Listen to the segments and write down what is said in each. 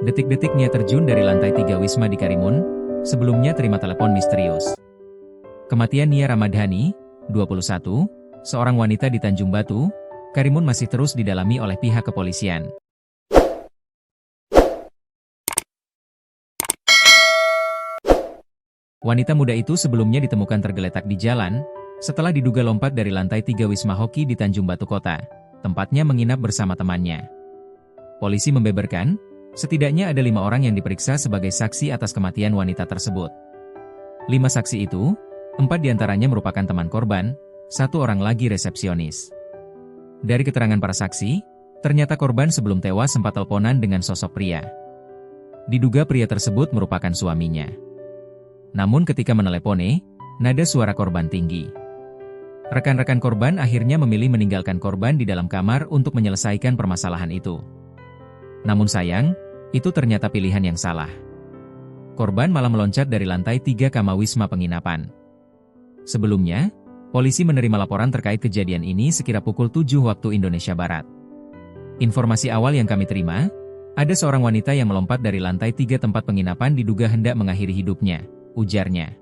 Detik-detik Nia terjun dari lantai 3 Wisma di Karimun, sebelumnya terima telepon misterius. Kematian Nia Ramadhani, 21, seorang wanita di Tanjung Batu, Karimun masih terus didalami oleh pihak kepolisian. Wanita muda itu sebelumnya ditemukan tergeletak di jalan, setelah diduga lompat dari lantai 3 Wisma Hoki di Tanjung Batu Kota, tempatnya menginap bersama temannya. Polisi membeberkan, setidaknya ada 5 orang yang diperiksa sebagai saksi atas kematian wanita tersebut. 5 saksi itu, 4 diantaranya merupakan teman korban, 1 orang lagi resepsionis. Dari keterangan para saksi, ternyata korban sebelum tewas sempat teleponan dengan sosok pria. Diduga pria tersebut merupakan suaminya. Namun ketika menelepone, nada suara korban tinggi. Rekan-rekan korban akhirnya memilih meninggalkan korban di dalam kamar untuk menyelesaikan permasalahan itu. Namun sayang, itu ternyata pilihan yang salah. Korban malah meloncat dari lantai 3 kamar Wisma penginapan. Sebelumnya, polisi menerima laporan terkait kejadian ini sekira pukul 7 waktu Indonesia Barat. Informasi awal yang kami terima, ada seorang wanita yang melompat dari lantai 3 tempat penginapan diduga hendak mengakhiri hidupnya, ujarnya.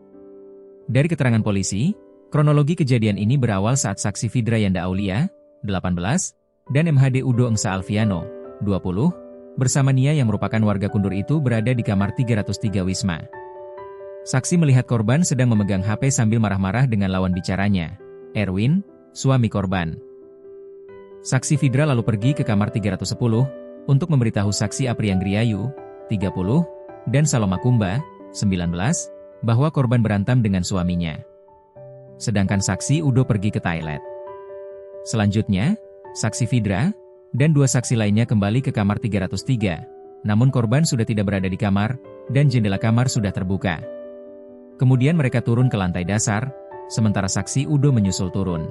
Dari keterangan polisi, kronologi kejadian ini berawal saat saksi Fidra Yanda Aulia, 18, dan MHD Udo Engsa Alfiano, 20, bersama Nia yang merupakan warga Kundur itu berada di kamar 303 Wisma. Saksi melihat korban sedang memegang HP sambil marah-marah dengan lawan bicaranya, Erwin, suami korban. Saksi Fidra lalu pergi ke kamar 310, untuk memberitahu saksi Aprianggriayu, 30, dan Saloma Kumba, 19, bahwa korban berantam dengan suaminya. Sedangkan saksi Udo pergi ke toilet. Selanjutnya, saksi Fidra, dan 2 saksi lainnya kembali ke kamar 303, namun korban sudah tidak berada di kamar, dan jendela kamar sudah terbuka. Kemudian mereka turun ke lantai dasar, sementara saksi Udo menyusul turun.